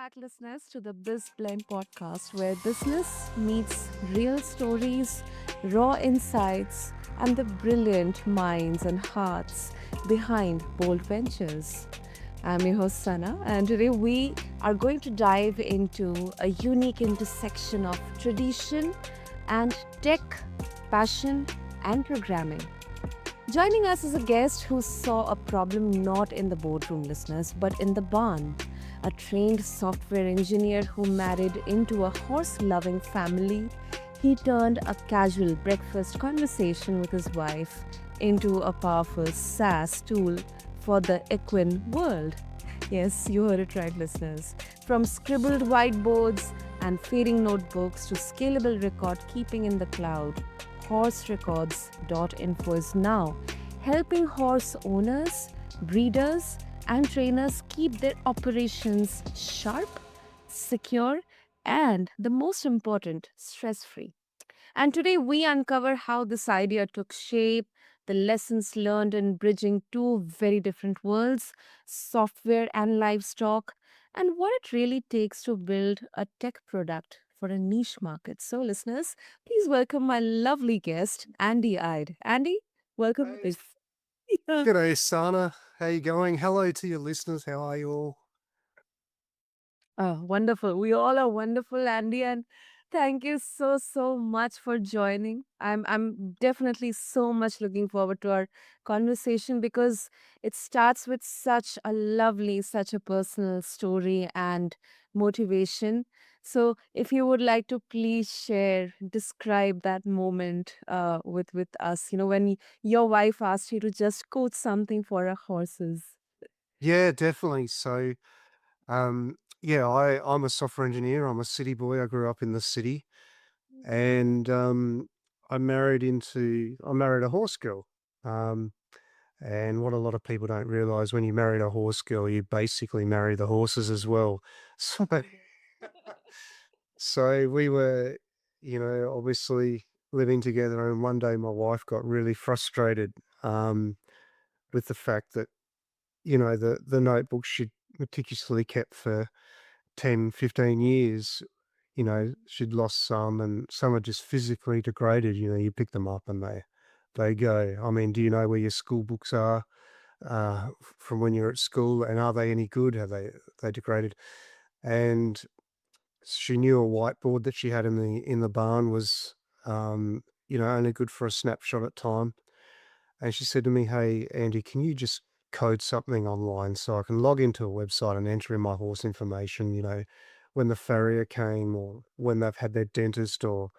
back, listeners, to the BizBlend podcast, where business meets real stories, raw insights, and the brilliant minds and hearts behind bold ventures. I'm your host, Sana, and today we are going to dive into a unique intersection of tradition and tech, passion, and programming. Joining us is a guest who saw a problem not in the boardroom, listeners, but in the barn. A trained software engineer who married into a horse loving family, he turned a casual breakfast conversation with his wife into a powerful SaaS tool for the equine world. Yes, you heard it right, listeners. From scribbled whiteboards and fading notebooks to scalable record keeping in the cloud, HorseRecords.info is now helping horse owners, breeders, and trainers keep their operations sharp, secure, and the most important, stress free. And today we uncover how this idea took shape, the lessons learned in bridging two very different worlds, software and livestock, and what it really takes to build a tech product for a niche market. So, listeners, please welcome my lovely guest, Andy Ide. Andy, welcome. Hey, Yeah. g'day, Sana. How you going? Hello to your listeners. How are you all? Oh, wonderful. We all are wonderful, Andy, and thank you so much for joining. I'm definitely so much looking forward to our conversation because it starts with such a lovely, such a personal story and motivation. So, if you would like to please share, describe that moment with us, when your wife asked you to just code something for our horses. Yeah, definitely. I'm a software engineer. I'm a city boy. I grew up in the city, and I married a horse girl. Um, and what a lot of people don't realize when you married a horse girl, you basically marry the horses as well. So, so we were, obviously living together, and one day my wife got really frustrated. With the fact that the notebooks she'd meticulously kept for 10, 15 years, she'd lost some and some are just physically degraded. You pick them up and they go. I mean, do you know where your school books are from when you're at school, and are they any good? Are they degraded? And she knew a whiteboard that she had in the barn was only good for a snapshot at time. And she said to me, "Hey, Andy, can you just code something online so I can log into a website and enter in my horse information, when the farrier came or when they've had their dentist or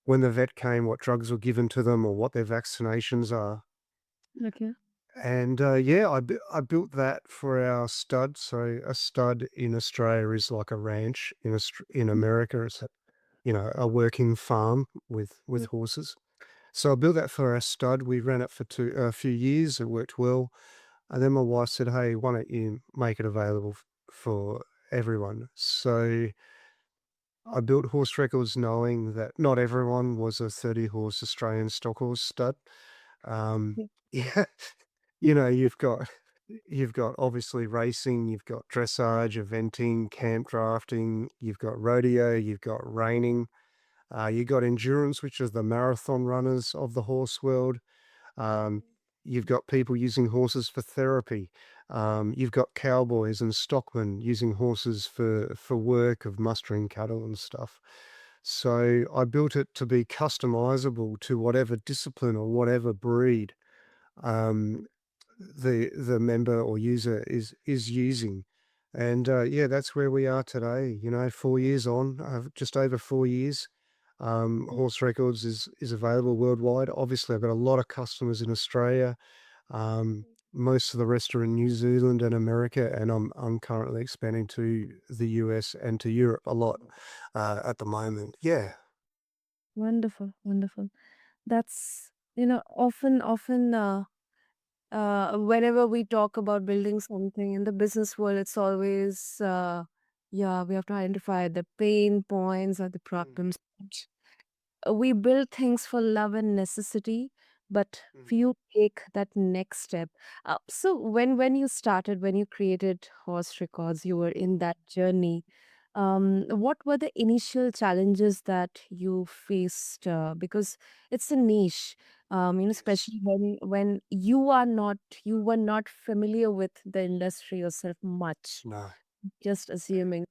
when the vet came, what drugs were given to them or what their vaccinations are." Okay. And I built that for our stud. So a stud in Australia is like a ranch. In America, it's a working farm with horses. So I built that for our stud. We ran it for a few years. It worked well. And then my wife said, "Hey, why don't you make it available for everyone?" So I built Horse Records knowing that not everyone was a 30 horse Australian stock horse stud. Um, yeah, you've got obviously racing, you've got dressage, eventing, camp drafting, you've got rodeo, you've got reining, you got endurance, which is the marathon runners of the horse world. Um, you've got people using horses for therapy. You've got cowboys and stockmen using horses for work of mustering cattle and stuff. So I built it to be customizable to whatever discipline or whatever breed um, the member or user is using. And yeah, that's where we are today. 4 years on, just over 4 years. Horse Records is available worldwide. Obviously, I've got a lot of customers in Australia. Um, Most of the rest are in New Zealand and America, and I'm currently expanding to the US and to Europe a lot at the moment. Yeah. Wonderful, wonderful. That's, often, whenever we talk about building something in the business world, it's always, yeah, we have to identify the pain points or the Mm. problems. We build things for love and necessity, but Mm. few take that next step. So when you started, when you created Horse Records, you were in that journey. What were the initial challenges that you faced? Because it's a niche, Yes. especially when you were not familiar with the industry yourself much. No. Just assuming.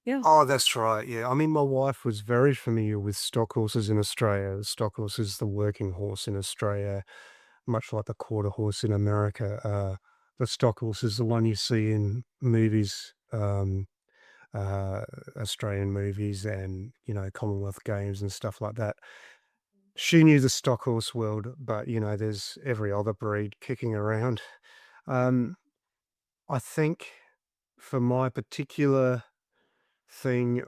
Yeah. Oh, that's right. Yeah. I mean, my wife was very familiar with stock horses in Australia. The stock horse is the working horse in Australia, much like the quarter horse in America. The stock horse is the one you see in movies, uh, Australian movies and, Commonwealth Games and stuff like that. She knew the stock horse world, but, there's every other breed kicking around. Um, I think for my particular thing,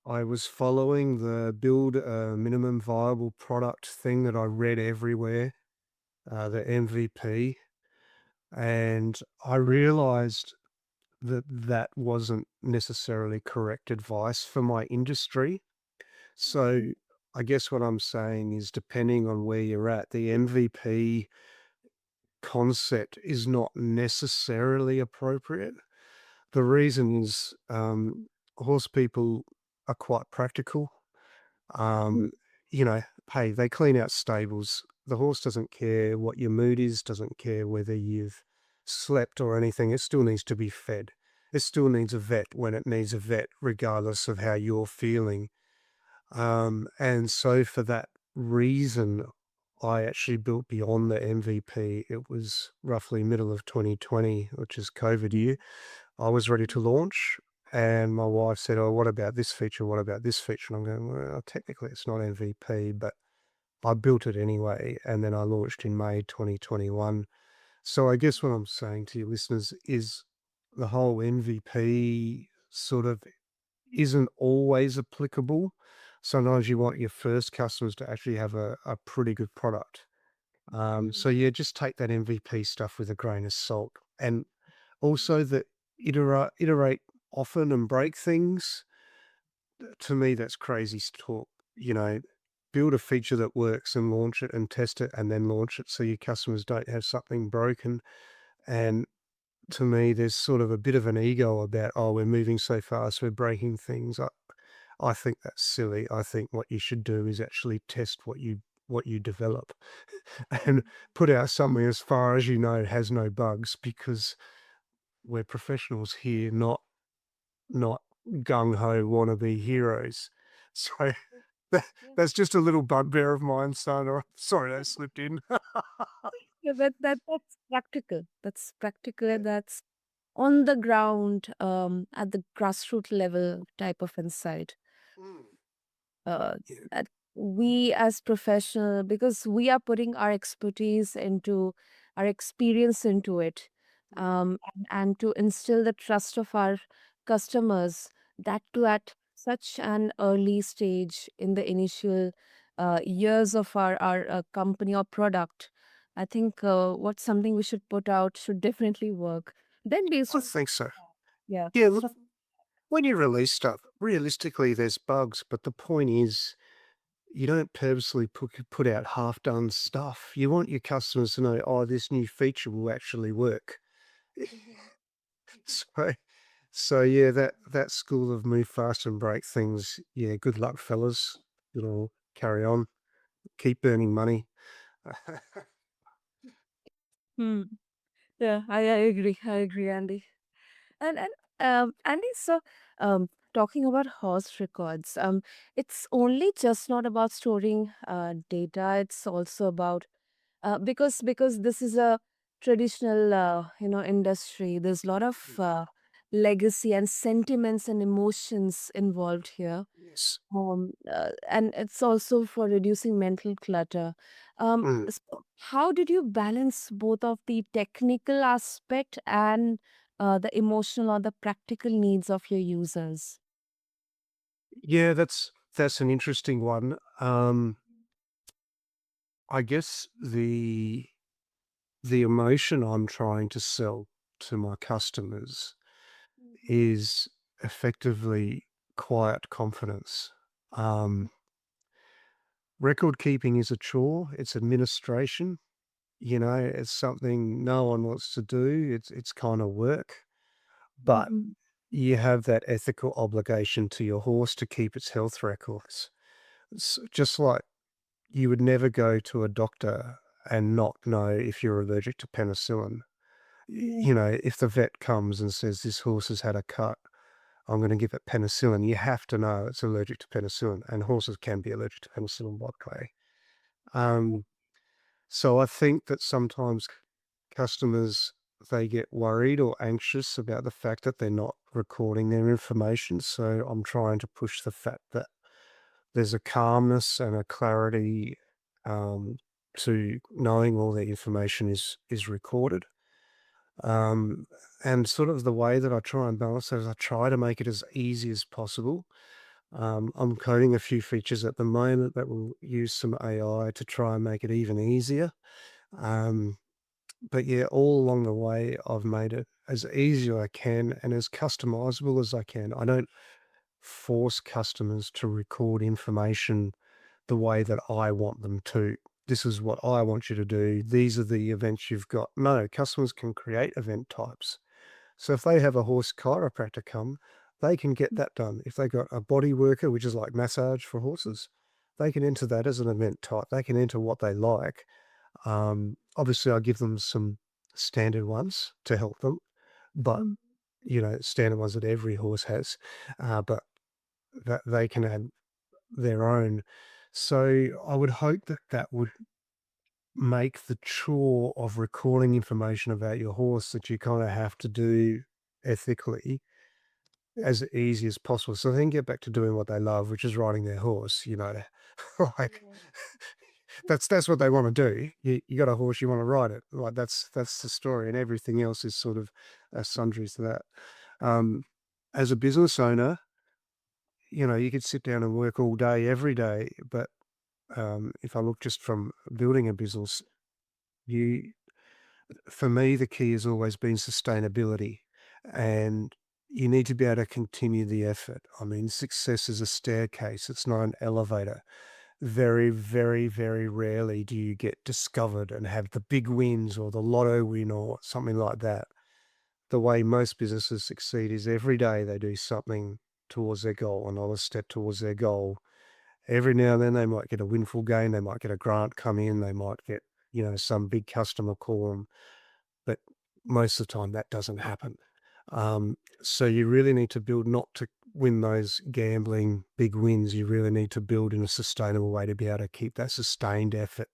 I was following the build a minimum viable product thing that I read everywhere, the MVP, and I realized that that wasn't necessarily correct advice for my industry. So I guess what I'm saying is depending on where you're at, the MVP concept is not necessarily appropriate. The reason is horse people are quite practical. Um, hey, they clean out stables. The horse doesn't care what your mood is, doesn't care whether you've slept or anything. It still needs to be fed. It still needs a vet when it needs a vet, regardless of how you're feeling. And so for that reason, I actually built beyond the MVP. It was roughly middle of 2020, which is COVID year. I was ready to launch, and my wife said, "Oh, what about this feature? What about this feature?" And I'm going, "Well, technically, it's not MVP, but I built it anyway." And then I launched in May 2021. So I guess what I'm saying to your listeners is the whole MVP sort of isn't always applicable. Sometimes you want your first customers to actually have a pretty good product. So yeah, just take that MVP stuff with a grain of salt. And also the iterate often and break things. To me, that's crazy talk. You know, build a feature that works and launch it and test it and then launch it so your customers don't have something broken. And to me, there's sort of a bit of an ego about, oh, we're moving so fast, we're breaking things. I think that's silly. I think what you should do is actually test what you develop and put out something as far as you know has no bugs because we're professionals here, not gung ho wannabe heroes. So that, that's just a little bugbear of mine, son. Or sorry, that slipped in. Yeah, that's practical. That's practical. And that's on the ground, at the grassroots level type of insight. Mm, uh, yeah. that we as professional, because we are putting our expertise into our experience into it, Mm. and to instill the trust of our customers, that too at such an early stage in the initial years of our company or product. I think what's something we should put out should definitely work. Then based I on, think so. yeah, Yeah, look, when you release stuff, realistically, there's bugs, but the point is, you don't purposely put out half done stuff. You want your customers to know, oh, this new feature will actually work. So, so yeah, that school of move fast and break things. Yeah, good luck, fellas. It'll carry on. Keep earning money. hmm. Yeah, I agree. I agree, Andy. And Andy, so talking about horse records, it's only just not about storing data. It's also about because this is a traditional industry. There's a lot of legacy and sentiments and emotions involved here. Yes. And it's also for reducing mental clutter. Mm. So how did you balance both of the technical aspect and the emotional or the practical needs of your users? Yeah, that's an interesting one. I guess the emotion I'm trying to sell to my customers is effectively quiet confidence. Um, Record keeping is a chore, it's administration, it's something no one wants to do. It's kind of work, but Mhm. you have that ethical obligation to your horse to keep its health records. Just like you would never go to a doctor and not know if you're allergic to penicillin. If the vet comes and says this horse has had a cut, I'm going to give it penicillin, you have to know it's allergic to penicillin, and horses can be allergic to penicillin, by the way. Um, so I think that sometimes customers, they get worried or anxious about the fact that they're not recording their information. So I'm trying to push the fact that there's a calmness and a clarity um, to knowing all the information is recorded. Um, and sort of the way that I try and balance that is I try to make it as easy as possible. I'm coding a few features at the moment that will use some AI to try and make it even easier. Um, but yeah, all along the way, I've made it as easy as I can and as customizable as I can. I don't force customers to record information the way that I want them to. This is what I want you to do. These are the events you've got. No, customers can create event types. So if they have a horse chiropractor come, they can get that done. If they got a body worker, which is like massage for horses, they can enter that as an event type. They can enter what they like. Obviously, I give them some standard ones to help them, but Mm. standard ones that every horse has, but that they can add their own. So I would hope that that would make the chore of recording information about your horse that you kind of have to do ethically as easy as possible. So they can get back to doing what they love, which is riding their horse. Like that's what they want to do. You got a horse, you want to ride it. Like that's the story, and everything else is sort of sundries to that. Um, as a business owner, you could sit down and work all day, every day, but if I look just from building a business, you for me, the key has always been sustainability, and you need to be able to continue the effort. I mean, success is a staircase, it's not an elevator. Very, very, very rarely do you get discovered and have the big wins or the lotto win or something like that. The way most businesses succeed is every day they do something towards their goal, another step towards their goal. Every now and then they might get a windfall gain, they might get a grant come in, they might get, some big customer call them, but most of the time that doesn't happen. So you really need to build not to win those gambling big wins. You really need to build in a sustainable way to be able to keep that sustained effort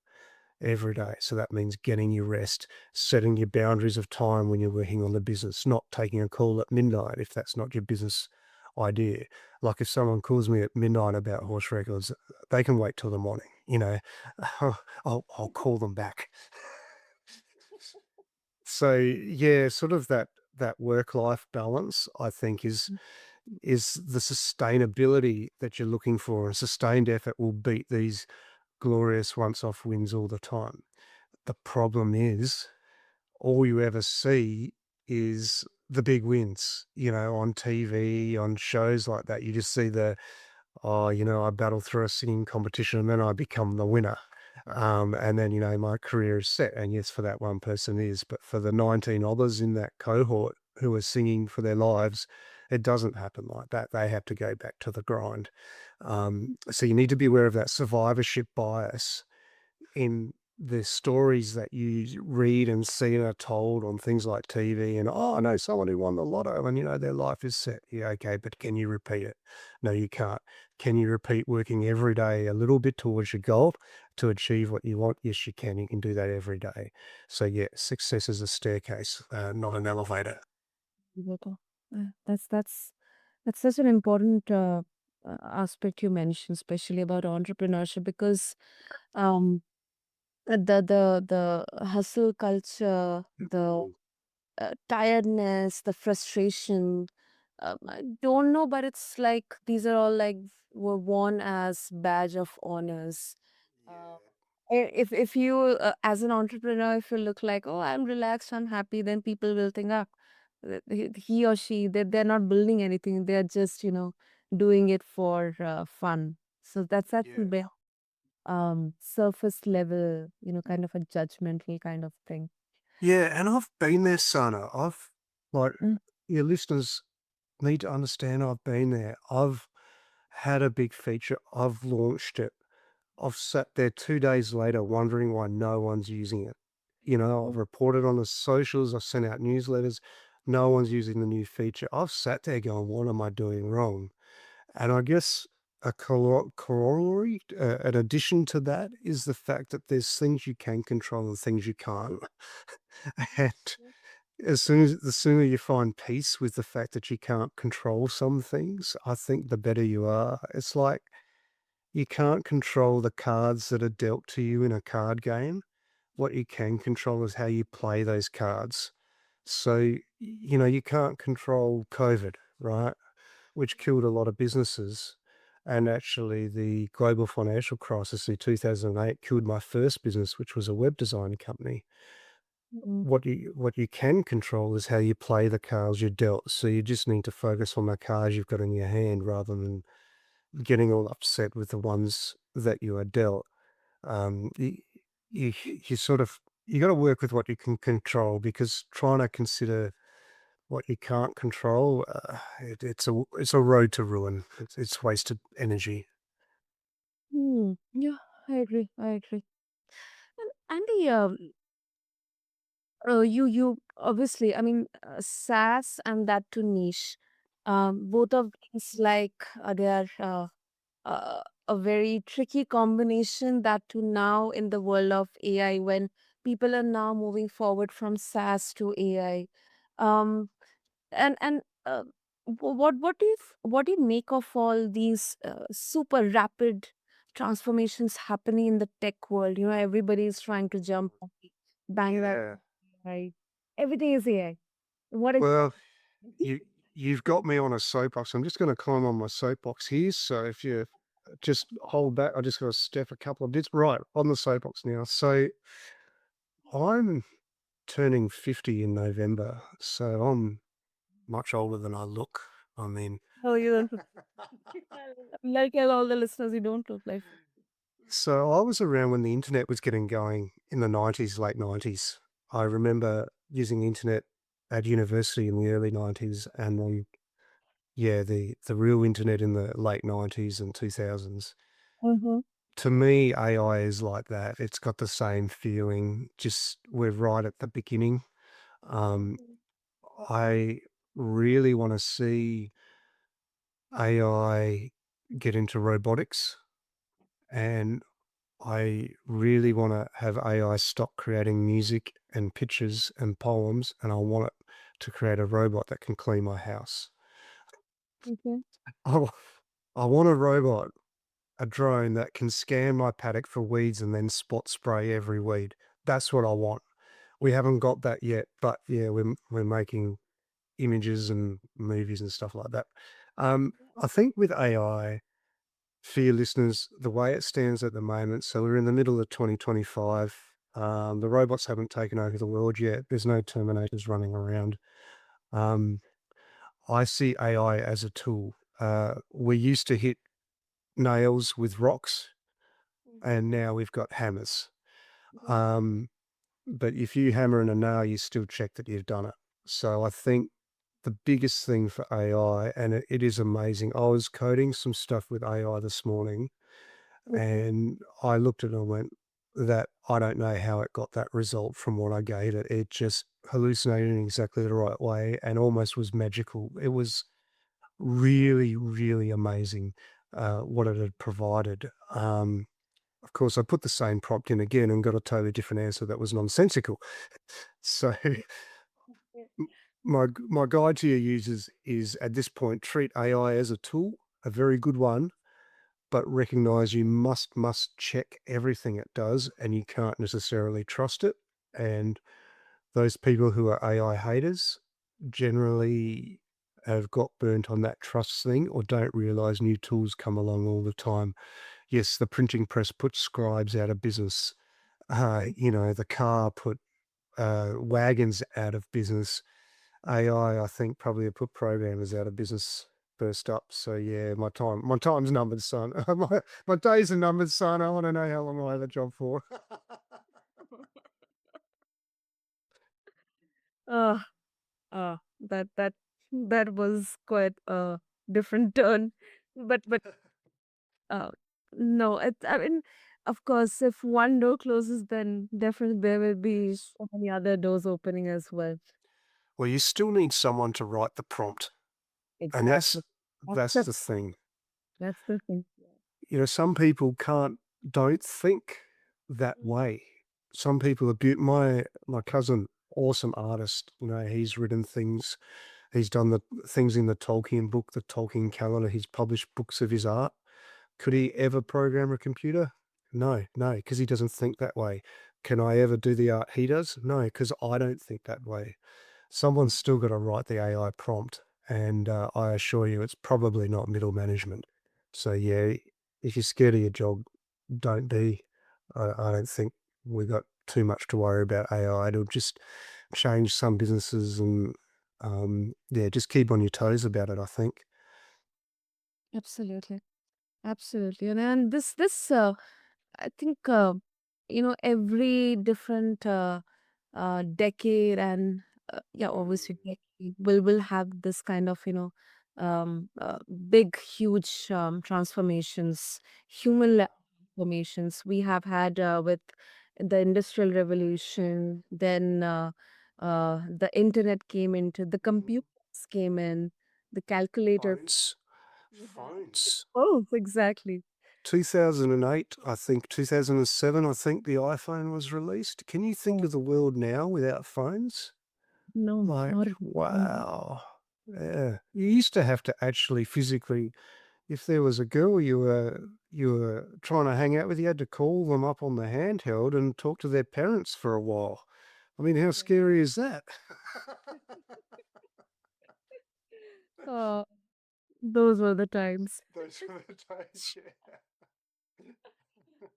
every day. So that means getting your rest, setting your boundaries of time when you're working on the business, not taking a call at midnight if that's not your business idea. Like if someone calls me at midnight about horse records, they can wait till the morning. I'll call them back. So yeah, sort of that work-life balance, I think is the sustainability that you're looking for, and sustained effort will beat these glorious once-off wins all the time. The problem is all you ever see is the big wins, on TV, on shows like that. You just see oh, I battled through a singing competition and then I become the winner. And then, my career is set. And yes, for that one person is, but for the 19 others in that cohort who are singing for their lives, it doesn't happen like that. They have to go back to the grind. So you need to be aware of that survivorship bias in the stories that you read and see and are told on things like TV and, oh, I know someone who won the lotto and, their life is set. Yeah, okay, but can you repeat it? No, you can't. Can you repeat working every day a little bit towards your goal to achieve what you want? Yes, you can. You can do that every day. So, yeah, success is a staircase, not an elevator. Yoga. That's such an important aspect you mentioned, especially about entrepreneurship, because um, the hustle culture, the tiredness, the frustration. I don't know, but it's like these are all like were worn as badge of honors. Uh, if you as an entrepreneur, if you look like, oh, I'm relaxed, I'm happy, then people will think, ah, he or she, they're not building anything, they're just doing it for fun. So that's Yeah. surface level, kind of a judgmental kind of thing. Yeah, and I've been there, Sana. Like, Mm. your listeners need to understand I've been there. I've had a big feature. I've launched it. I've sat there 2 days later wondering why no one's using it. I've reported on the socials, I've sent out newsletters, no one's using the new feature. I've sat there going, "What am I doing wrong?" And I guess a corollary, an addition to that is the fact that there's things you can control and things you can't. And the sooner you find peace with the fact that you can't control some things, I think the better you are. It's like you can't control the cards that are dealt to you in a card game. What you can control is how you play those cards. So, you can't control COVID, right? Which killed a lot of businesses. And actually, the global financial crisis in 2008 killed my first business, which was a web design company. Mm. What you can control is how you play the cards you're dealt. So you just need to focus on the cards you've got in your hand rather than getting all upset with the ones that you are dealt. Um, you, you sort of you got to work with what you can control because trying to consider what you can't control, it's a road to ruin. It's wasted energy. Yeah, I agree. I agree. And Andy, you obviously, I mean, SaaS and that to niche, both of these they are a very tricky combination. That to now in the world of AI, when people are now moving forward from SaaS to AI, um, and what do you make of all these super rapid transformations happening in the tech world? Everybody is trying to jump on the bandwagon, Yeah. right? Everything is AI. What is Well, you you've got me on a soapbox. I'm just going to climb on my soapbox here. So if you just hold back, I just got to step a couple of bits right on the soapbox now. So I'm turning 50 in November, so I'm much older than I look. I mean, Oh, you don't look like all the listeners, you don't look like. so I was around when the internet was getting going in the 90s, late 90s. I remember using the internet at university in the early 90s and then, yeah, the real internet in the late 90s and 2000s. Mm-hmm. To me, AI is like that. It's got the same feeling, just we're right at the beginning. Um, I really want to see AI get into robotics, and I really want to have AI stop creating music and pictures and poems, and I want it to create a robot that can clean my house. Okay. I, wa- I want a robot, a drone that can scan my paddock for weeds and then spot spray every weed. That's what I want. We haven't got that yet, but yeah, we're making images and movies and stuff like that. I think with AI, for your listeners, the way it stands at the moment, so we're in the middle of 2025. The robots haven't taken over the world yet. There's no Terminators running around. Um, I see AI as a tool. We used to hit nails with rocks, and now we've got hammers. Um, but if you hammer in a nail, you still check that you've done it. So I think the biggest thing for AI, and it is amazing. I was coding some stuff with AI this morning, Okay. and I looked at it and went, that I don't know how it got that result from what I gave it. It just hallucinated in exactly the right way and almost was magical. It was really, really amazing what it had provided. Of course, I put the same prompt in again and got a totally different answer that was nonsensical. So my guide to your users is at this point treat AI as a tool, a very good one, but recognize you must check everything it does and you can't necessarily trust it. And those people who are AI haters generally have got burnt on that trust thing or don't realize new tools come along all the time. Yes, the printing press put scribes out of business. The car put wagons out of business. AI, I think, probably have put programmers out of business. burst up. So yeah, my time's numbered, son. My days are numbered, son. I want to know how long I have a job for. Uh, that was quite a different turn. But uh, no, I mean, of course, if one door closes, then definitely there will be so many other doors opening as well. Well, you still need someone to write the prompt, and Exactly. That's that's the the thing. that's the thing. Some people don't think that Mm. way. Some people my cousin, awesome artist. He's written things. He's done the things in the Tolkien book, the Tolkien calendar. He's published books of his art. Could he ever program a computer? No, no, because he doesn't think that way. Can I ever do the art he does? No, because I don't think that way. Someone's still got to write the AI prompt, and I assure you, it's probably not middle management. So yeah, if you're scared of your job, don't be. I don't think we got too much to worry about AI. It'll just change some businesses, and yeah, just keep on your toes about it. I think. Absolutely. Absolutely. And this I think every different decade and yeah, Mm. obviously decade will have this kind of um uh, big huge transformations, human transformations we have had with the industrial revolution. Then the internet came into, the Mm. computers came in, the calculator. Phones, We have phones. oh, exactly. 2008, I think 2007, I think the iPhone was released. Can you think Oh, of the world now without phones? no, Like, not at all. wow. Yeah. You used to have to actually physically, if there was a girl you were trying to hang out with, you had to call them up on the handheld and talk to their parents for a while. I mean, how scary is that? Uh, those were the times. Those were the days, yeah.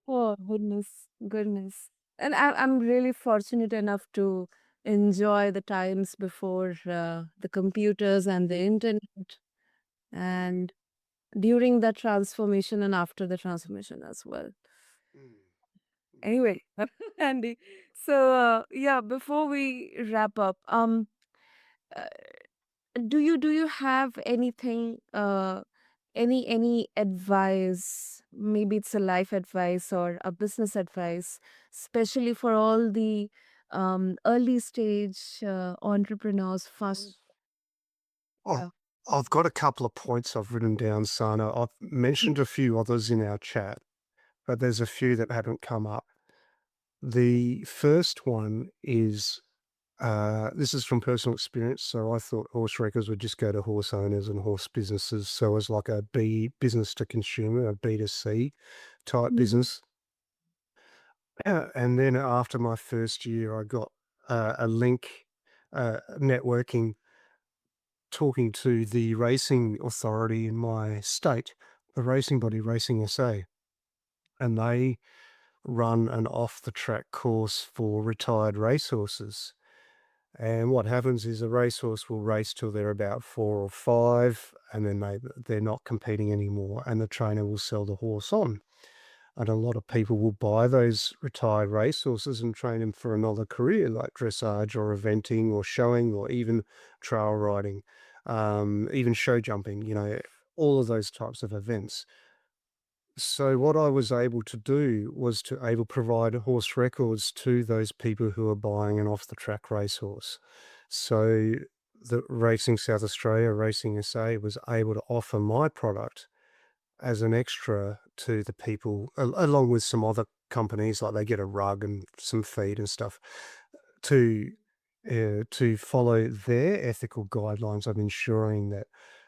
Oh, goodness, goodness. And I'm really fortunate enough to enjoy the times before the computers and the internet, and during the transformation and after the transformation as well. Mm, mm. Anyway, Andy, so yeah, before we wrap up, uh, do you have anything, any advice? Maybe it's a life advice or a business advice, especially for all the early stage entrepreneurs. Fast, Oh, yeah. I've got a couple of points I've written down, Sana. I've mentioned a few others in our chat, but there's a few that haven't come up. The first one is this is from personal experience. So I thought horse wreckers would just go to horse owners and horse businesses. So as like a B business to consumer, a B2C type Mhm. business. And then after my first year, I got a link networking talking to the racing authority in my state, the racing body, Racing SA, and they run an off the track course for retired racehorses. And what happens is a racehorse will race till they're about 4 or 5, and then they're not competing anymore, and the trainer will sell the horse on. And a lot of people will buy those retired racehorses and train them for another career, like dressage or eventing or showing or even trail riding, even show jumping, all of those types of events. So what I was able to do was to able provide horse records to those people who are buying an off the track racehorse. So the Racing South Australia, Racing SA was able to offer my product as an extra to the people, along with some other companies, like they get a rug and some feed and stuff, to to follow their ethical guidelines of ensuring that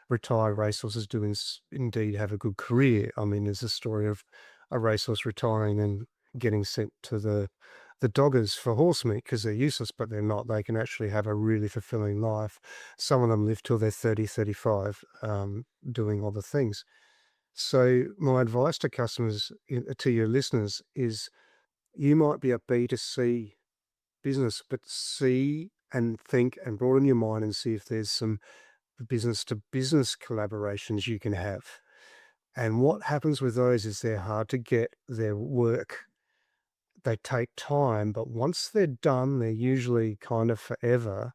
retired racehorses do indeed have a good career. I mean, there's a story of a racehorse retiring and getting sent to the doggers for horse meat because they're useless, but they're not. They can actually have a really fulfilling life. Some of them live till they're 30, 35, doing other things. So my advice to customers, to your listeners, is you might be a B2C business, but see and think and broaden your mind and see if there's some business to business collaborations you can have. And what happens with those is they're hard to get, their work. They take time, but once they're done, they're usually kind of forever.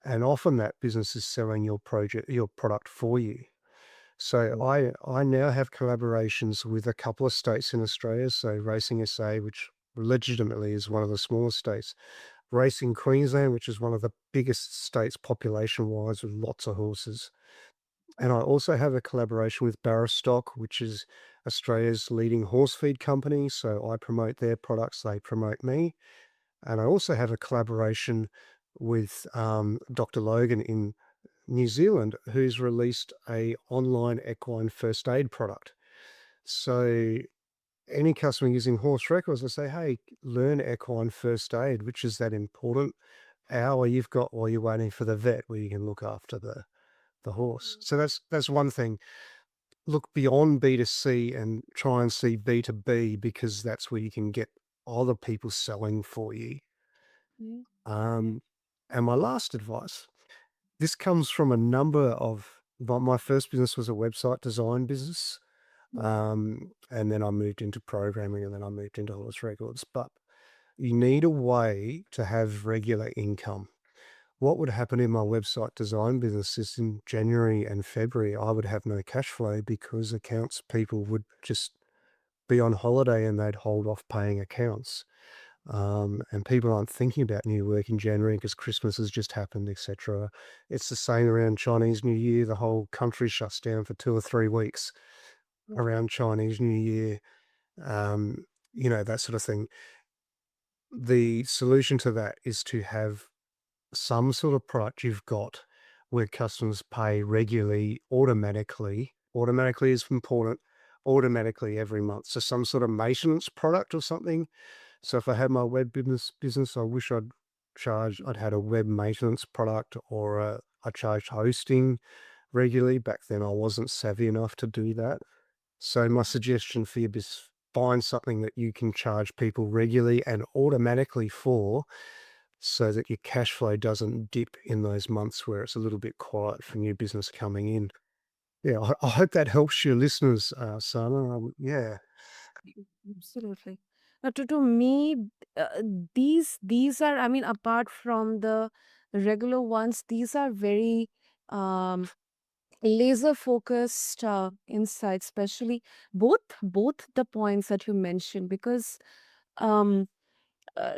And often that business is selling your product for you. So I now have collaborations with a couple of states in Australia. So Racing SA, which legitimately is one of the smallest states, Racing Queensland, which is one of the biggest states population wise with lots of horses. And I also have a collaboration with Barrastock, which is Australia's leading horse feed company. So I promote their products, they promote me. And I also have a collaboration with Dr. Logan in New Zealand, who's released a online equine first aid product. So any customer using Horse Records, I say, hey, learn equine first aid, which is that important hour you've got while you're waiting for the vet where you can look after the horse. So that's one thing. Look beyond B2C and try and see B2B because that's where you can get other people selling for you. Mm, Um, and my last advice, this comes from a number of my first business was a website design business. And then I moved into programming and then I moved into Horse Records. But you need a way to have regular income. What would happen in my website design business is in January and February, I would have no cash flow because accounts people would just be on holiday and they'd hold off paying accounts. And people aren't thinking about new work in January because Christmas has just happened, etc. It's the same around Chinese New Year. The whole country shuts down for 2 or 3 weeks around Chinese New Year. Um, that sort of thing. The solution to that is to have some sort of product you've got where customers pay regularly, automatically. Automatically is important, automatically every month. So some sort of maintenance product or something. So if I had my web business, I wish I'd had a web maintenance product or I charged hosting regularly. Back then I wasn't savvy enough to do that. So my suggestion for you is find something that you can charge people regularly and automatically for so that your cash flow doesn't dip in those months where it's a little bit quiet for new business coming in. Yeah, I hope that helps your listeners, Sana. Yeah. absolutely. Now, to me, these are, I mean, apart from the regular ones, these are very um, laser focused insights, especially both the points that you mentioned, because um, uh,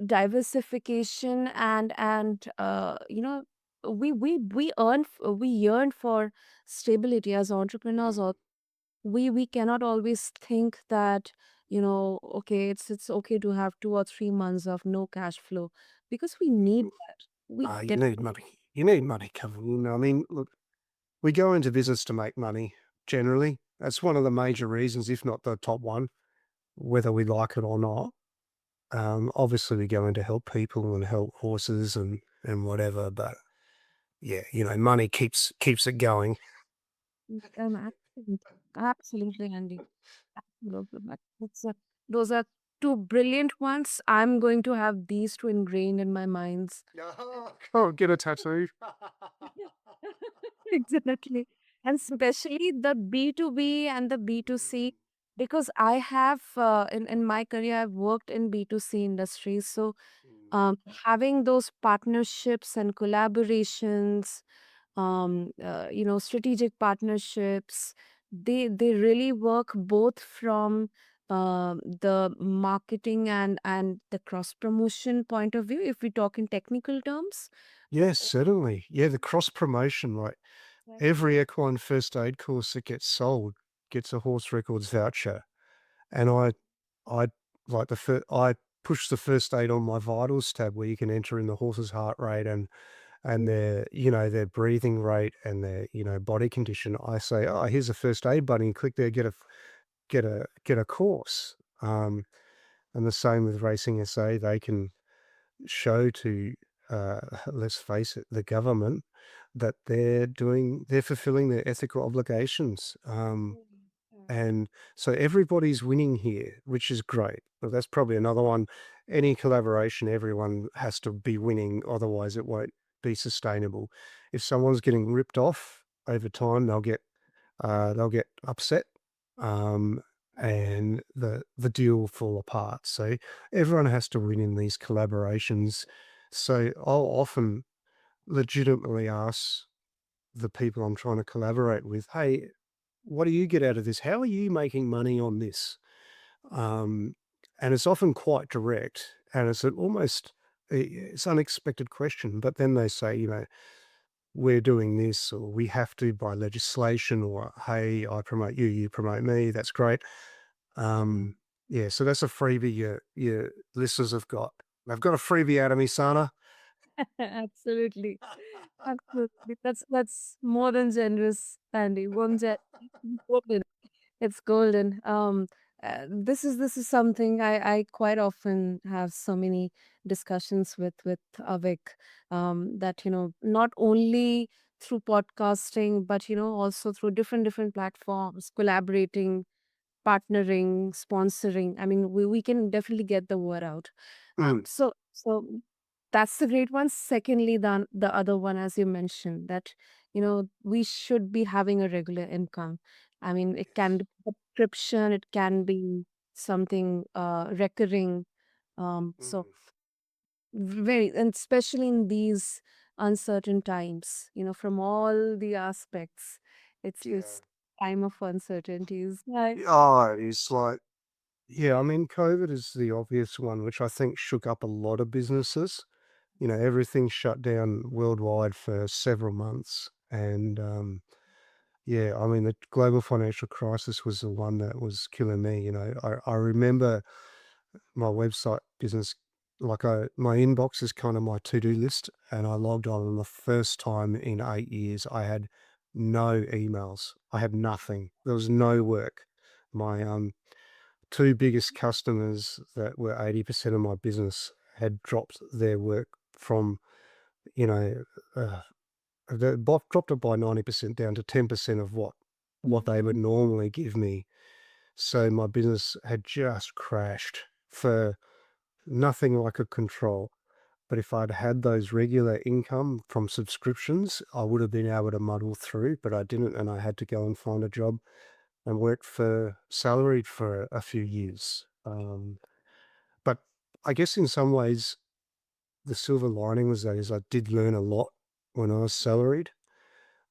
diversification and we yearn for stability as entrepreneurs, or we cannot always think that, okay, it's okay to have 2 or 3 months of no cash flow, because we need that. We You did. need money. You need money coming in. I mean, look, we go into business to make money generally. That's one of the major reasons, if not the top one, whether we like it or not. Obviously, we go in to help people and help horses and whatever, but yeah, money keeps it going. Absolutely, absolutely, Andy. Absolutely. Those are two brilliant ones. I'm going to have these two ingrained in my minds. Oh, get a tattoo. Exactly. And especially the B2B and the B2C, because I have, in my career, I've worked in B2C industries. So having those partnerships and collaborations, strategic partnerships, they really work both from the marketing and the cross promotion point of view, if we talk in technical terms. Yes, certainly. Yeah, the cross promotion, like every equine first aid course that gets sold gets a Horse Records voucher. And I like I push the first aid on my vitals tab where you can enter in the horse's heart rate and their breathing rate and their, body condition. I say, oh, here's a first aid button. Click there, get a course. And the same with Racing SA, they can show to let's face it, the government that they're fulfilling their ethical obligations. And so everybody's winning here, which is great. But that's probably another one. Any collaboration, everyone has to be winning, otherwise it won't. be sustainable. If someone's getting ripped off over time, they'll get upset, um, and the deal will fall apart. So everyone has to win in these collaborations. So I'll often legitimately ask the people I'm trying to collaborate with, "Hey, what do you get out of this? How are you making money on this?" Um, and it's often quite direct, and it's an almost it's unexpected question. But then they say, we're doing this, or we have to by legislation, or hey, I promote you, you promote me. That's great. Um, yeah, so that's a freebie your listeners have got. They've got a freebie out of me, Sana. Absolutely. Absolutely. That's more than generous, Andy. Golden. It's golden. This is something I quite often have so many discussions with Avik. That not only through podcasting, but also through different platforms, collaborating, partnering, sponsoring. I mean, we can definitely get the word out. Mm, So that's the great one. Secondly, the other one, as you mentioned, that we should be having a regular income. I mean, it can be subscription, it can be something recurring. So mm, very, and especially in these uncertain times, from all the aspects, it's yeah. time of uncertainties. Right. Oh, it's like, yeah, I mean, COVID is the obvious one, which I think shook up a lot of businesses. Everything shut down worldwide for several months. And yeah, I mean, the global financial crisis was the one that was killing me. I remember my website business, my inbox is kind of my to do list. And I logged on the first time in 8 years. I had no emails, I had nothing, there was no work. My two biggest customers that were 80% of my business had dropped their work from, you know, uh, dropped it by 90% down to 10% of what they would normally give me. So my business had just crashed for nothing I could control. But if I'd had those regular income from subscriptions, I would have been able to muddle through, but I didn't, and I had to go and find a job and worked for salaried for a few years. But I guess in some ways, the silver lining was that is I did learn a lot when I was salaried.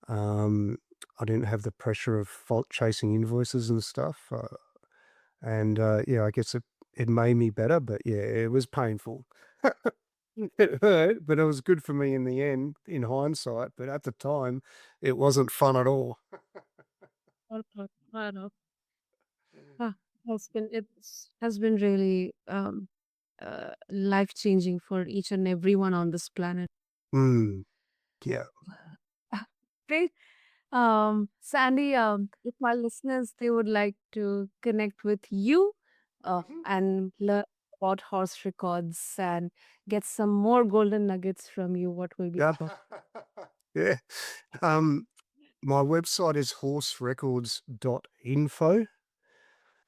Um, I didn't have the pressure of fault chasing invoices and stuff. And yeah, I guess it made me better, but yeah, it was painful. It hurt, but it was good for me in the end, in hindsight. But at the time, it wasn't fun at all. I know. Ah, has been really life changing for each and everyone on this planet. Mm, yeah. Ah, great. Sandy, if my listeners they would like to connect with you Mhm. and learn about horse records and get some more golden nuggets from you, what will be Yeah. the Yeah. Um, my website is HorseRecords.info.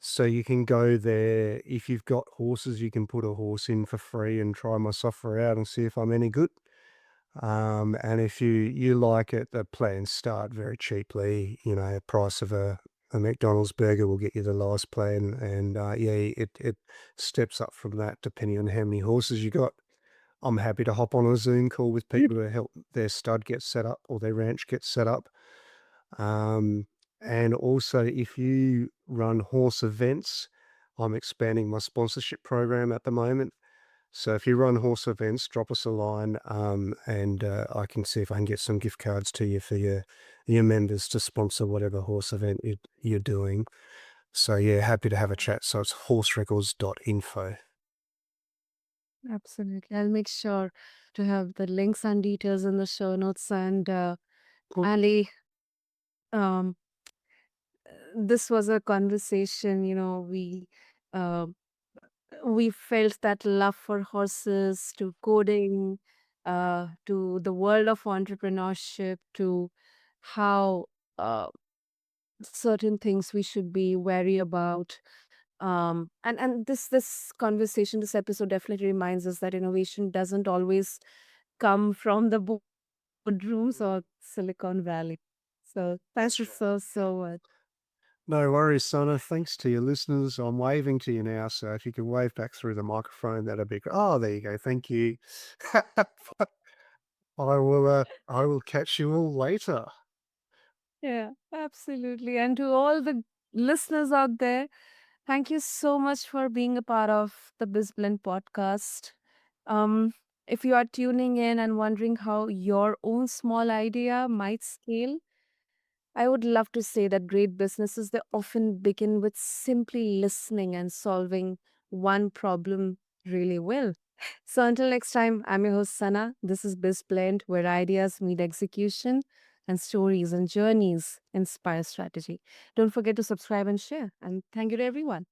So you can go there. If you've got horses, you can put a horse in for free and try my software out and see if I'm any good. And if you like it, the plans start very cheaply. Price of a McDonald's burger will get you the lowest plan, and yeah, it steps up from that depending on how many horses you got. I'm happy to hop on a Zoom call with people to help their stud get set up or their ranch get set up. And also, if you run horse events, I'm expanding my sponsorship program at the moment. So if you run horse events, drop us a line, and I can see if I can get some gift cards to you for your members to sponsor whatever horse event you're doing. So yeah, happy to have a chat. So it's horserecords.info. Absolutely. I'll make sure to have the links and details in the show notes. And Cool. Ali, um, this was a conversation. Uh, we felt that love for horses, to coding, to the world of entrepreneurship, to how uh, certain things we should be wary about. And this conversation, this episode definitely reminds us that innovation doesn't always come from the book. boardrooms or Silicon Valley. So thank you so much. No worries, Sana. Thanks to your listeners. I'm waving to you now, so if you could wave back through the microphone, that'd be great. Oh, there you go. Thank you. I will catch you all later. Yeah, absolutely. And to all the listeners out there, thank you so much for being a part of the BizBlend podcast. Um, if you are tuning in and wondering how your own small idea might scale, I would love to say that great businesses they often begin with simply listening and solving one problem really well. So until next time, I'm your host Sana. This is BizBlend, where ideas meet execution and stories and journeys inspire strategy. Don't forget to subscribe and share. And thank you to everyone.